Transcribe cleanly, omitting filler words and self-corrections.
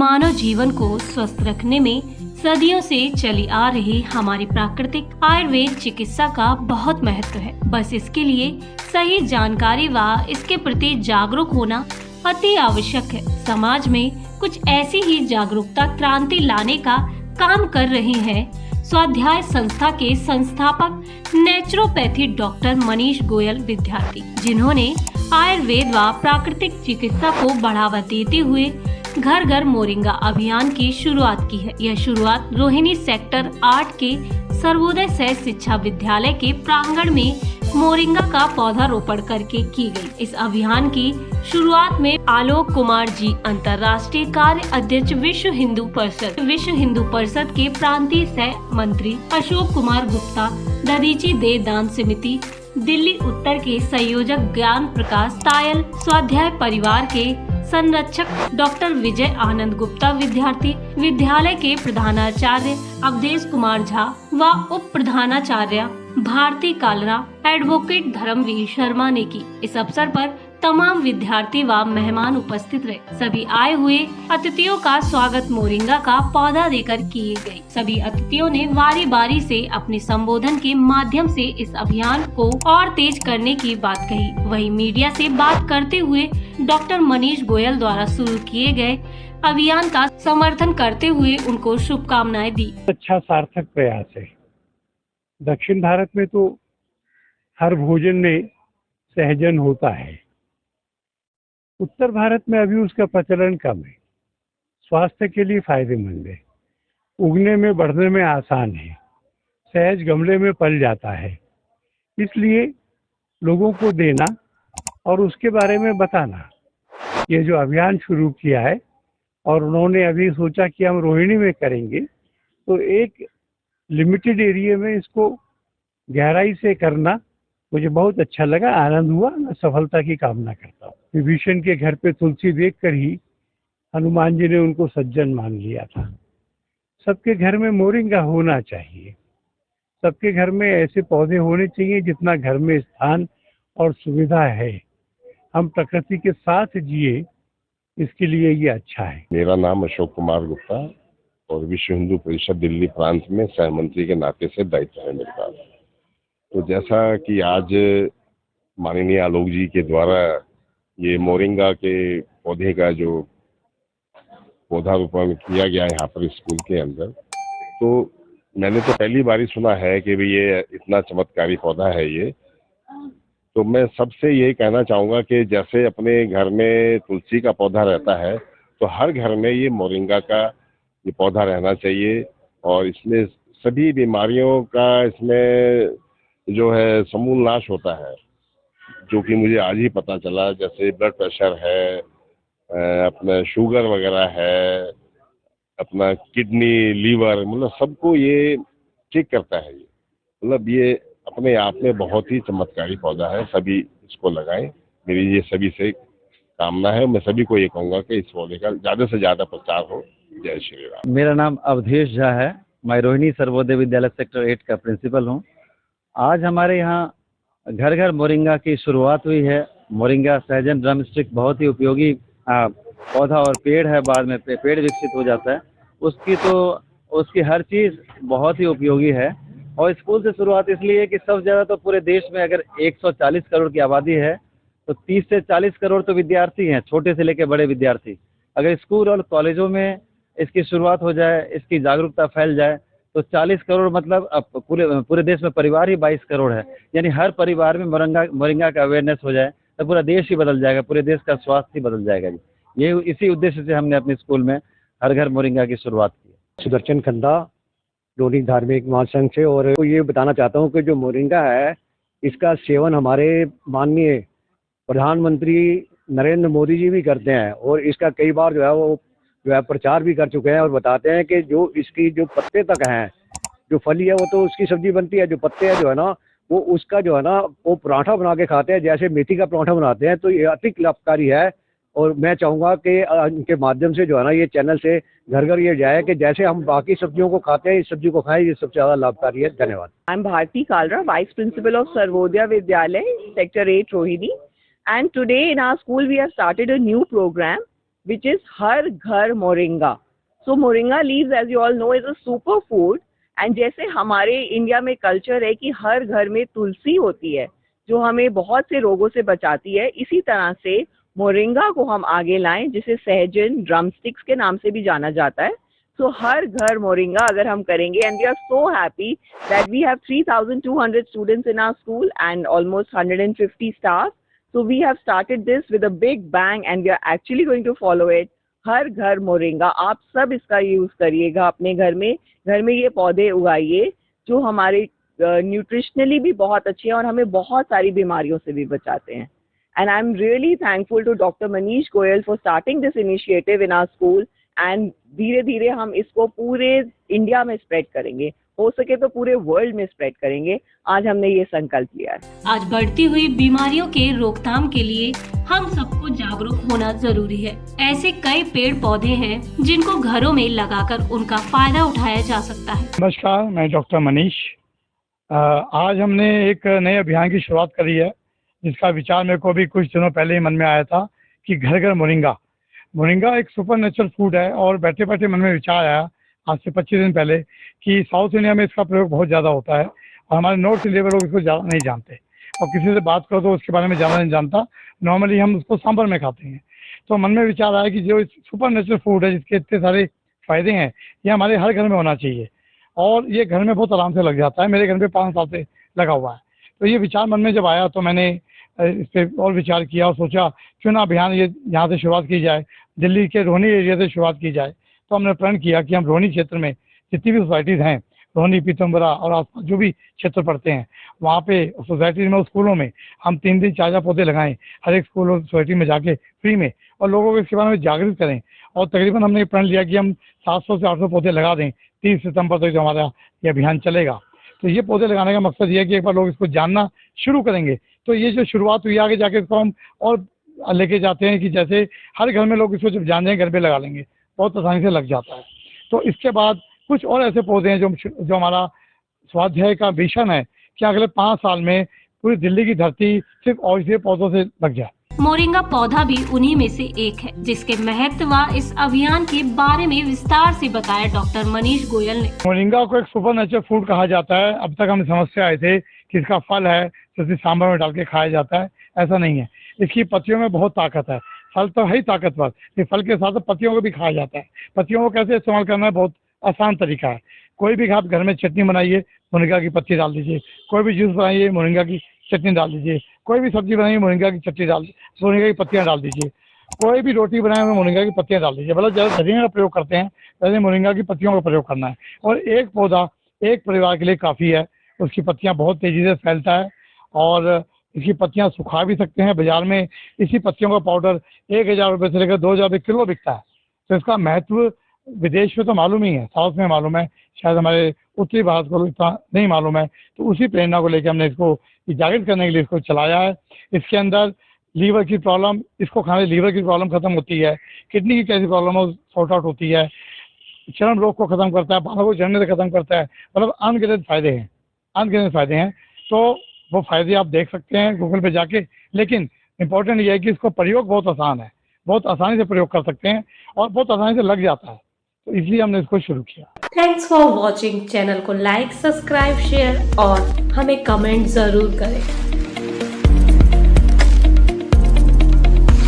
मानव जीवन को स्वस्थ रखने में सदियों से चली आ रही हमारी प्राकृतिक आयुर्वेद चिकित्सा का बहुत महत्व है। बस इसके लिए सही जानकारी व इसके प्रति जागरूक होना अति आवश्यक है। समाज में कुछ ऐसी ही जागरूकता क्रांति लाने का काम कर रहे हैं स्वाध्याय संस्था के संस्थापक नेचुरोपैथी डॉक्टर मनीष गोयल विद्यार्थी, जिन्होंने आयुर्वेद व प्राकृतिक चिकित्सा को बढ़ावा देते हुए घर घर मोरिंगा अभियान की शुरुआत की है। यह शुरुआत रोहिणी सेक्टर 8 के सर्वोदय सह शिक्षा विद्यालय के प्रांगण में मोरिंगा का पौधा रोपण करके की गई। इस अभियान की शुरुआत में आलोक कुमार जी, अंतर्राष्ट्रीय कार्य अध्यक्ष विश्व हिंदू परिषद के प्रांतीय सह मंत्री अशोक कुमार गुप्ता, दधीची दे दान समिति दिल्ली उत्तर के संयोजक ज्ञान प्रकाश तायल, स्वाध्याय परिवार के संरक्षक डॉक्टर विजय आनंद गुप्ता, विद्यालय के प्रधानाचार्य अवधेश कुमार झा व उप प्रधानाचार्य भारती कालरा, एडवोकेट धर्मवीर शर्मा ने की। इस अवसर पर तमाम विद्यार्थी व मेहमान उपस्थित रहे। सभी आए हुए अतिथियों का स्वागत मोरिंगा का पौधा देकर किए गए। सभी अतिथियों ने बारी बारी से अपने संबोधन के माध्यम से इस अभियान को और तेज करने की बात कही। वहीं मीडिया से बात करते हुए डॉक्टर मनीष गोयल द्वारा शुरू किए गए अभियान का समर्थन करते हुए उनको शुभकामनाएं दी। अच्छा सार्थक प्रयास है। दक्षिण भारत में तो हर भोजन में सहजन होता है, उत्तर भारत में अभी उसका प्रचलन कम है। स्वास्थ्य के लिए फायदेमंद है, उगने में बढ़ने में आसान है, सहज गमले में पल जाता है। इसलिए लोगों को देना और उसके बारे में बताना, ये जो अभियान शुरू किया है और उन्होंने अभी सोचा कि हम रोहिणी में करेंगे, तो एक लिमिटेड एरिया में इसको गहराई से करना मुझे बहुत अच्छा लगा, आनंद हुआ। मैं सफलता की कामना करता हूँ। विभीषण के घर पे तुलसी देखकर ही हनुमान जी ने उनको सज्जन मान लिया था। सबके घर में मोरिंगा होना चाहिए, सबके घर में ऐसे पौधे होने चाहिए जितना घर में स्थान और सुविधा है। हम प्रकृति के साथ जिए, इसके लिए ये अच्छा है। मेरा नाम अशोक कुमार गुप्ता और विश्व हिंदू परिषद दिल्ली प्रांत में सह मंत्री के नाते से दायित्व है मेरे पास। तो जैसा कि आज माननीय आलोक जी के द्वारा ये मोरिंगा के पौधे का जो पौधारोपण किया गया है यहाँ पर स्कूल के अंदर, तो मैंने तो पहली बार ही सुना है कि भाई ये इतना चमत्कारी पौधा है ये। तो मैं सबसे यही कहना चाहूँगा कि जैसे अपने घर में तुलसी का पौधा रहता है, तो हर घर में ये मोरिंगा का ये पौधा रहना चाहिए और इसमें सभी बीमारियों का इसमें जो है समूल नाश होता है, जो कि मुझे आज ही पता चला। जैसे ब्लड प्रेशर है, अपना शुगर वगैरह है, अपना किडनी, लीवर, मतलब सबको ये ठीक करता है। ये मतलब ये अपने आप में बहुत ही चमत्कारी पौधा है। सभी इसको लगाएं, मेरी ये सभी से कामना है। मैं सभी को ये कहूँगा कि इस पौधे का ज़्यादा से ज़्यादा प्रचार हो। जय श्री राम। मेरा नाम अवधेश झा है, मैं रोहिणी सर्वोदय विद्यालय सेक्टर 8 का प्रिंसिपल हूँ। आज हमारे यहाँ घर घर मोरिंगा की शुरुआत हुई है। मोरिंगा सहजन ड्रमस्टिक बहुत ही उपयोगी पौधा और पेड़ है, बाद में पेड़ विकसित हो जाता है। उसकी हर चीज़ बहुत ही उपयोगी है। और स्कूल से शुरुआत इसलिए कि सबसे ज़्यादा तो पूरे देश में अगर 140 करोड़ की आबादी है तो 30 से 40 करोड़ तो विद्यार्थी हैं, छोटे से लेकर बड़े विद्यार्थी। अगर स्कूल और कॉलेजों में इसकी शुरुआत हो जाए, इसकी जागरूकता फैल जाए, तो 40 करोड़ मतलब अब पूरे देश में परिवार ही 22 करोड़ है। यानी हर परिवार में मोरिंगा का अवेयरनेस हो जाए तो पूरा देश ही बदल जाएगा, पूरे देश का स्वास्थ्य ही बदल जाएगा जी। ये इसी उद्देश्य से हमने अपने स्कूल में हर घर मोरिंगा की शुरुआत की। सुदर्शन खंडा, रोहिणी धार्मिक महासंघ से, और ये बताना चाहता हूँ कि जो मोरिंगा है, इसका सेवन हमारे माननीय प्रधानमंत्री नरेंद्र मोदी जी भी करते हैं और इसका कई बार वो प्रचार भी कर चुके हैं और बताते हैं कि जो इसकी जो पत्ते तक हैं, जो फली है वो तो उसकी सब्जी बनती है, जो पत्ते हैं जो है ना वो उसका जो है ना वो पराठा बना के खाते हैं, जैसे मेथी का पराठा बनाते हैं। तो ये अति लाभकारी है और मैं चाहूँगा कि इनके माध्यम से जो है ना ये चैनल से घर घर ये जाए कि जैसे हम बाकी सब्जियों को खाते हैं इस सब्जी को खाएं, ये सबसे ज़्यादा लाभकारी है। धन्यवाद। I am Bharti Kalra, vice principal of Sarvodaya Vidyalaya, sector 8 Rohini, and today in our school we have started a new program which is हर घर moringa. So moringa leaves, as you all know, is a super food. And जैसे हमारे India में culture है कि हर घर में तुलसी होती है जो हमें बहुत से रोगों से बचाती है, इसी तरह से मोरिंगा को हम आगे लाएं, जिसे सहजन ड्रमस्टिक्स के नाम से भी जाना जाता है. So हर घर मोरिंगा अगर हम करेंगे, and we are so happy that we have 3,200 students in our school and almost 150 staff. So we have started this with a big bang and we are actually going to follow it. हर घर moringa, आप सब इसका use करिएगा अपने घर में ये पौधे उगाइए जो हमारे न्यूट्रिशनली भी बहुत अच्छे हैं और हमें बहुत सारी बीमारियों से भी बचाते हैं. And I'm really thankful to Dr. Manish Goyal for starting this initiative in our school. And धीरे धीरे हम इसको पूरे इंडिया में स्प्रेड करेंगे, हो सके तो पूरे वर्ल्ड में स्प्रेड करेंगे. आज हमने ये संकल्प लिया है. आज बढ़ती हुई बीमारियों के रोकथाम के लिए हम सबको जागरूक होना जरूरी है. ऐसे कई पेड़ पौधे हैं जिनको घरों में लगाकर उनका फायदा उठाया जा सकता है. नमस्कार, मैं डॉक्टर मनीष. आज हमने एक नए अभियान की शुरुआत करी है जिसका विचार मेरे को भी कुछ दिनों पहले ही मन में आया था कि घर घर मोरिंगा एक सुपर नेचुरल फूड है. और बैठे बैठे मन में विचार आया आज से 25 दिन पहले कि साउथ इंडिया में इसका प्रयोग बहुत ज़्यादा होता है और हमारे नॉर्थ इंडिया में लोग इसको ज़्यादा नहीं जानते और किसी से बात करो तो उसके बारे में ज़्यादा नहीं जानता. नॉर्मली हम उसको सांभर में खाते हैं. तो मन में विचार आया कि जो सुपर नेचुरल फूड है जिसके इतने सारे फायदे हैं, ये हमारे हर घर में होना चाहिए और ये घर में बहुत आराम से लग जाता है. मेरे घर में 5 साल से लगा हुआ है. तो ये विचार मन में जब आया तो मैंने इस पर और विचार किया और सोचा क्यों ना अभियान ये यहाँ से शुरुआत की जाए, दिल्ली के रोहनी एरिया से शुरुआत की जाए. तो हमने प्लान किया कि हम रोहनी क्षेत्र में जितनी भी सोसाइटीज़ हैं, रोहनी, पीतम्बरा और आसपास जो भी क्षेत्र पड़ते हैं, वहाँ पे सोसाइटीज़ में और स्कूलों में हम 3 दिन 4 पौधे लगाएं हर एक स्कूल और सोसाइटी में जाके फ्री में, और लोगों को इसके बारे में जागरूक करें. और तकरीबन हमने प्लान लिया कि हम 700 से 800 पौधे लगा दें 30 सितंबर तक जो हमारा ये अभियान चलेगा. तो ये पौधे लगाने का मकसद ये है कि एक बार लोग इसको जानना शुरू करेंगे तो ये जो शुरुआत हुई, आगे जाके इसको हम और लेके जाते हैं कि जैसे हर घर में लोग इसको जब जान जाएंगे घर पे लगा लेंगे, बहुत आसानी से लग जाता है. तो इसके बाद कुछ और ऐसे पौधे हैं जो हमारा स्वाध्याय का विषन है कि अगले 5 साल में पूरी दिल्ली की धरती सिर्फ औषधीय पौधों से लग जाए. मोरिंगा पौधा भी उन्हीं में से एक है जिसके महत्व व इस अभियान के बारे में विस्तार से बताया डॉक्टर मनीष गोयल ने. मोरिंगा को एक सुपर नेचुरल फूड कहा जाता है. अब तक हमें समझ से आए थे कि इसका फल है जैसे सांभर में डाल के खाया जाता है, ऐसा नहीं है. इसकी पत्तियों में बहुत ताकत है. फल तो है ही ताकतवर, इस फल के साथ पत्तियों को भी खाया जाता है. पत्तियों को कैसे इस्तेमाल करना है, बहुत आसान तरीका है. कोई भी आप घर में चटनी बनाइए, मोरिंगा की पत्ती डाल दीजिए. कोई भी जूस बनाइए, मोरिंगा की चटनी डाल दीजिए. कोई भी सब्जी बनाइए, मोरिंगा की चटनी मोरिंगा की पत्तियां डाल दीजिए. कोई भी रोटी बनाए, मोरिंगा की पत्तियां डाल दीजिए. मतलब ज़्यादा धनिया का प्रयोग करते हैं, वैसे मोरिंगा की पत्तियों का प्रयोग करना है. और एक पौधा एक परिवार के लिए काफ़ी है. उसकी पत्तियां बहुत तेज़ी से फैलता है और इसकी पत्तियां सुखा भी सकते हैं. बाजार में इसी पत्तियों का पाउडर 1,000 रुपये से लेकर 2,000 रुपये किलो बिकता है. तो इसका महत्व विदेश में तो मालूम ही है, साउथ में मालूम है, शायद हमारे उत्तरी भारत को इतना नहीं मालूम है. तो उसी प्रेरणा को लेकर हमने इसको जागृत करने के लिए इसको चलाया है. इसके अंदर लीवर की प्रॉब्लम, इसको खाने लीवर की प्रॉब्लम खत्म होती है, किडनी की कैसी प्रॉब्लम हो सॉर्ट आउट होती है, चर्म रोग को खत्म करता है, बालों को झड़ने से खत्म करता है. मतलब अनगिनत फायदे हैं. तो वो फायदे आप देख सकते हैं गूगल पे जाके. लेकिन इम्पोर्टेंट ये है कि इसको प्रयोग बहुत आसान है, बहुत आसानी से प्रयोग कर सकते हैं और बहुत आसानी से लग जाता है. तो इसलिए हमने इसको शुरू किया. Thanks for watching. चैनल को लाइक, सब्सक्राइब, शेयर और हमें कमेंट जरूर करें.